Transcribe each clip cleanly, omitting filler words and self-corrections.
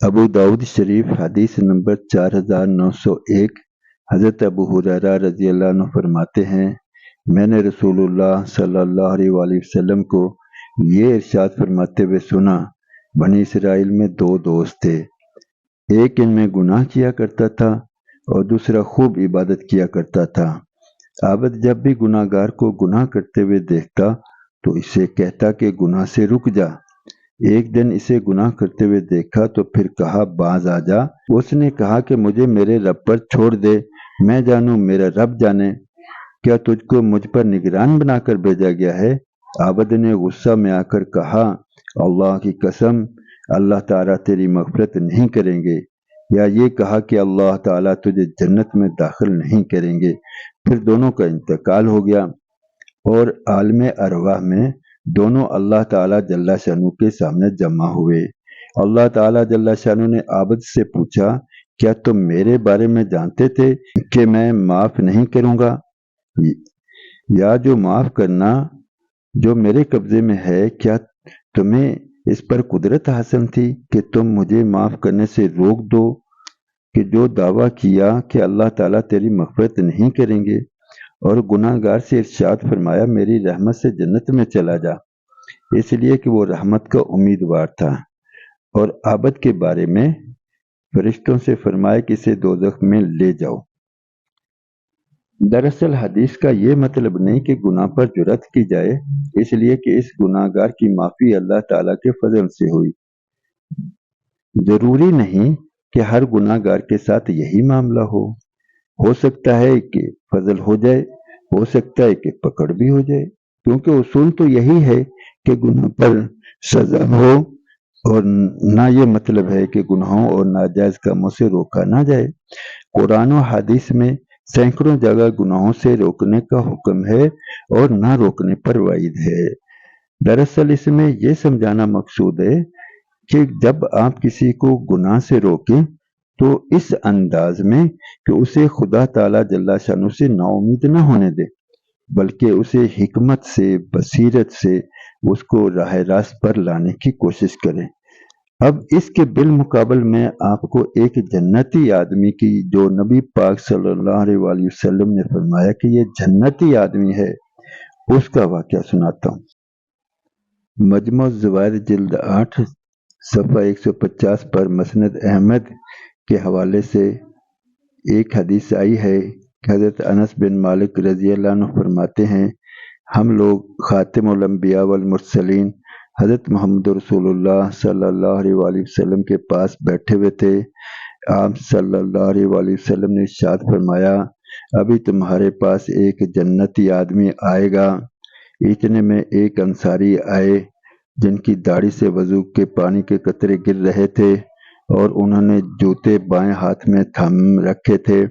ابو दाऊद शरीफ हदीस नंबर 4901। हज़रत अबू हुरैरा रज़ी अल्लाह अन्हु फरमाते हैं, मैंने रसूलुल्लाह सल्लल्लाहु अलैहि वसल्लम को ये इरशाद फरमाते हुए सुना, बनी इसराइल में दो दोस्त थे, एक इनमें गुनाह किया करता था और दूसरा खूब इबादत किया करता था। आबद जब भी गुनाहगार को गुनाह करते हुए देखता तो इसे कहता कि गुनाह से रुक जा। एक दिन इसे गुनाह करते हुए देखा तो फिर कहा, बाज आ जा। उसने कहा कि मुझे मेरे रब पर छोड़ दे, मैं जानूं मेरा रब जाने। क्या तुझको मुझ पर निगरान बनाकर भेजा गया है? आबद ने गुस्सा में आकर कहा, अल्लाह की कसम, अल्लाह ताला तेरी मग़फ़िरत नहीं करेंगे। या ये कहा कि अल्लाह ताला तुझे जन्नत में दाखिल नहीं करेंगे। फिर दोनों का इंतकाल हो गया और आलम अरवाह में दोनों अल्लाह ताला जल्ला शानू के सामने जमा हुए। अल्लाह ताला जल्ला शानू ने आबद से पूछा, क्या तुम मेरे बारे में जानते थे कि मैं माफ़ नहीं करूँगा? या जो माफ़ करना जो मेरे कब्ज़े में है, क्या तुम्हें इस पर कुदरत हासिल थी कि तुम मुझे माफ़ करने से रोक दो कि जो दावा किया कि अल्लाह ताला तेरी मग़फ़िरत नहीं करेंगे और गुनाहगार से इरशाद फरमाया, मेरी रहमत से जन्नत में चला जा, इसलिए कि वो रहमत का उम्मीदवार था। और आबद के बारे में फरिश्तों से फरमाया कि इसे दोज़ख में ले जाओ। दरअसल हदीस का ये मतलब नहीं कि गुनाह पर जुर्अत की जाए, इसलिए कि इस गुनाहगार की माफ़ी अल्लाह ताला के फजल से हुई। जरूरी नहीं कि हर गुनाहगार के साथ यही मामला हो सकता है कि फजल हो जाए, हो सकता है कि पकड़ भी हो जाए, क्योंकि उसूल तो यही है कि गुनाह पर सजा हो और ना ये मतलब है कि गुनाहों और नाजायज कामों से रोका ना जाए। कुरान और हदीस में सैकड़ों जगह गुनाहों से रोकने का हुक्म है और ना रोकने पर वाइद है। दरअसल इसमें यह समझाना मकसूद है कि जब आप किसी को गुनाह से रोकें तो इस अंदाज में कि उसे खुदा ताला जल्ला शानू से नाउम्मीद न होने दे, बल्कि उसे हिकमत से, बसीरत से उसको राह रास्त पर लाने की कोशिश करें। अब इसके बिलमुकाबल में आपको एक जन्नती आदमी की, जो नबी पाक सल्लल्लाहु अलैहि वसल्लम ने फरमाया कि ये जन्नती आदमी है, उसका वाक़या सुनाता हूँ। मजमू ज़वाइद जिल्द 8 सफ़ा 150 पर मसनद अहमद के हवाले से एक हदीस आई है कि हज़रत अनस बिन मालिक रज़ी अल्लाह अन्हु फरमाते हैं, हम लोग खातिमुल अंबिया वल मुरसलीन हज़रत मोहम्मद रसूलुल्लाह सल्लल्लाहु अलैहि वसल्लम के पास बैठे हुए थे। आप सल्लल्लाहु अलैहि वसल्लम ने इरशाद फरमाया, अभी तुम्हारे पास एक जन्नती आदमी आएगा। इतने में एक अंसारी आए जिनकी दाढ़ी से वजू के पानी के कतरे गिर रहे थे और उन्होंने जूते बाएं हाथ में थाम रखे थे।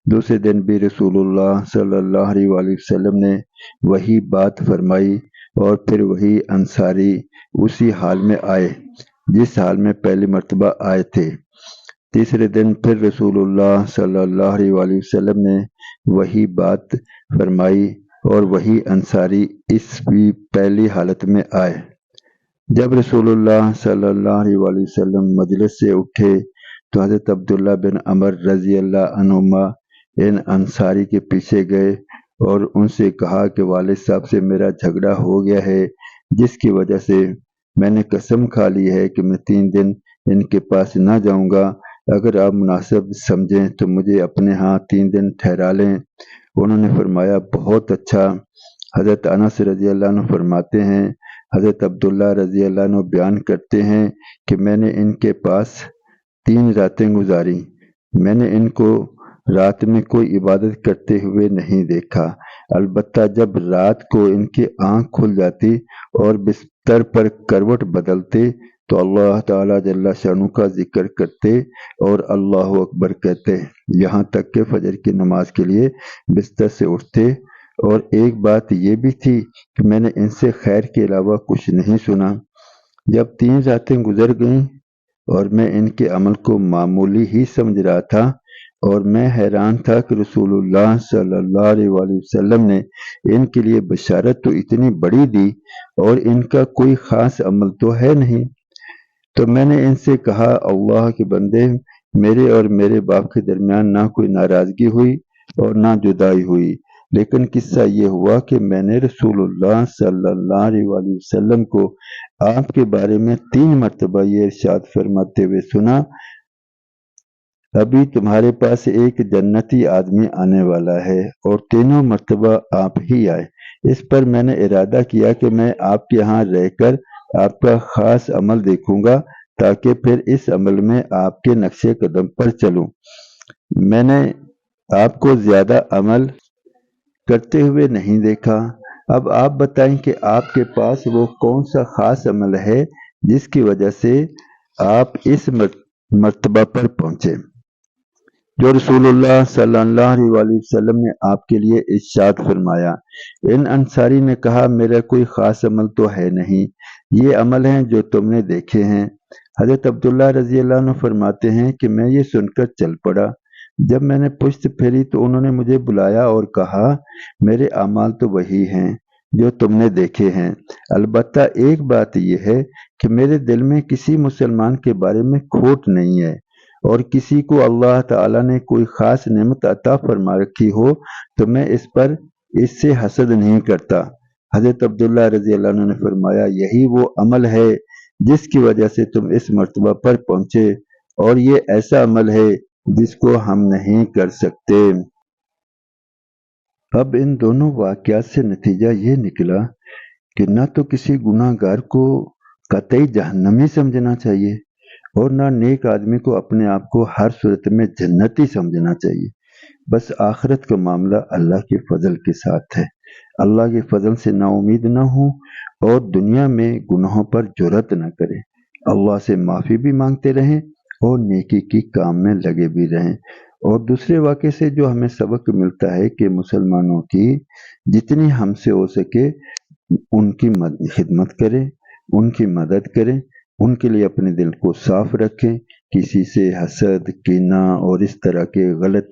दूसरे दिन भी रसूलुल्लाह सल्लल्लाहु अलैहि वसल्लम ने वही बात फरमाई और फिर वही अंसारी उसी हाल में आए जिस हाल में पहली मर्तबा आए थे। तीसरे दिन फिर रसूलुल्लाह सल्लल्लाहु अलैहि वसल्लम ने वही बात फरमाई और वही अंसारी इस भी पहली हालत में आए। जब रसूलुल्लाह सल्लल्लाहु अलैहि वसल्लम मजलिस से उठे तो हज़रत अब्दुल्ला बिन अमर रज़ी अल्लाह अन्हुमा इन अंसारी के पीछे गए और उनसे कहा कि वालिद साहब से मेरा झगड़ा हो गया है, जिसकी वजह से मैंने कसम खा ली है कि मैं 3 दिन इनके पास ना जाऊंगा। अगर आप मुनासिब समझें तो मुझे अपने यहाँ 3 दिन ठहरा लें। उन्होंने फरमाया, बहुत अच्छा। हज़रत अनस रज़ी अल्लाह अन्हु फरमाते हैं, हज़रत अब्दुल्ला रज़ी अल्लाह अन्हु बयान करते हैं कि मैंने इनके पास 3 रातें गुजारी। मैंने इनको रात में कोई इबादत करते हुए नहीं देखा, अलबत्ता जब रात को इनकी आँख खुल जाती और बिस्तर पर करवट बदलते तो अल्लाह ताला जल्ला शानू का जिक्र करते और अल्लाहु अकबर कहते, यहाँ तक कि फजर की नमाज के लिए बिस्तर से उठते। और एक बात ये भी थी कि मैंने इनसे खैर के अलावा कुछ नहीं सुना। जब 3 रातें गुजर गईं और मैं इनके अमल को मामूली ही समझ रहा था और मैं हैरान था कि रसूलुल्लाह सल्लल्लाहु अलैहि वसल्लम ने इनके लिए बशारत तो इतनी बड़ी दी और इनका कोई ख़ास अमल तो है नहीं। تو میں نے ان سے کہا اللہ کے بندے میرے اور میرے باپ کے درمیان نہ کوئی ناراضگی ہوئی اور نہ جدائی ہوئی، لیکن قصہ یہ ہوا کہ میں نے رسول اللہ صلی اللہ علیہ وآلہ وسلم کو آپ کے بارے میں 3 مرتبہ یہ ارشاد فرماتے ہوئے سنا، ابھی تمہارے پاس ایک جنتی آدمی آنے والا ہے، اور تینوں مرتبہ آپ ہی آئے۔ اس پر میں نے ارادہ کیا کہ میں آپ کے ہاں رہ کر آپ کا خاص عمل دیکھوں گا تاکہ پھر اس عمل میں آپ کے نقش قدم پر چلوں۔ میں نے آپ کو زیادہ عمل کرتے ہوئے نہیں دیکھا۔ اب آپ بتائیں کہ آپ کے پاس وہ کون سا خاص عمل ہے جس کی وجہ سے آپ اس مرتبہ پر پہنچے جو رسول اللہ صلی اللہ علیہ وآلہ وسلم نے آپ کے لیے ارشاد فرمایا۔ ان انصاری نے کہا میرا کوئی خاص عمل تو ہے نہیں، یہ عمل ہیں جو تم نے دیکھے ہیں۔ حضرت عبداللہ رضی اللہ عنہ فرماتے ہیں کہ میں یہ سن کر چل پڑا۔ جب میں نے پشت پھیری تو انہوں نے مجھے بلایا اور کہا میرے اعمال تو وہی ہیں جو تم نے دیکھے ہیں، البتہ ایک بات یہ ہے کہ میرے دل میں کسی مسلمان کے بارے میں کھوٹ نہیں ہے، اور کسی کو اللہ تعالیٰ نے کوئی خاص نعمت عطا فرما رکھی ہو تو میں اس سے حسد نہیں کرتا۔ حضرت عبداللہ رضی اللہ عنہ نے فرمایا یہی وہ عمل ہے جس کی وجہ سے تم اس مرتبہ پر پہنچے، اور یہ ایسا عمل ہے جس کو ہم نہیں کر سکتے۔ اب ان دونوں واقعات سے نتیجہ یہ نکلا کہ نہ تو کسی گناہ گار کو قطعی جہنمی سمجھنا چاہیے، اور نہ نیک آدمی کو اپنے آپ کو ہر صورت میں جنتی سمجھنا چاہیے۔ بس آخرت کا معاملہ اللہ کے فضل کے ساتھ ہے۔ اللہ کے فضل سے نا امید نہ ہوں اور دنیا میں گناہوں پر جرأت نہ کریں، اللہ سے معافی بھی مانگتے رہیں اور نیکی کی کام میں لگے بھی رہیں۔ اور دوسرے واقعے سے جو ہمیں سبق ملتا ہے کہ مسلمانوں کی جتنی ہم سے ہو سکے ان کی خدمت کریں، ان کی مدد کریں، ان کے لیے اپنے دل کو صاف رکھیں، کسی سے حسد، کینہ اور اس طرح کے غلط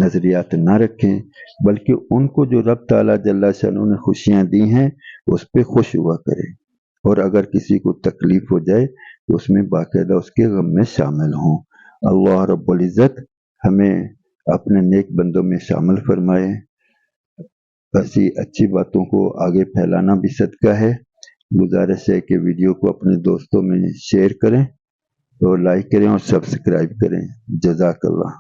نظریات نہ رکھیں، بلکہ ان کو جو رب تعالیٰ جل شانہ نے خوشیاں دی ہیں اس پہ خوش ہوا کریں، اور اگر کسی کو تکلیف ہو جائے تو اس میں باقاعدہ اس کے غم میں شامل ہوں۔ اللہ رب العزت ہمیں اپنے نیک بندوں میں شامل فرمائے۔ ایسی اچھی باتوں کو آگے پھیلانا بھی صدقہ ہے۔ گزارش ہے کہ ویڈیو کو اپنے دوستوں میں شیئر کریں اور لائک کریں اور سبسکرائب کریں۔ جزاک اللہ۔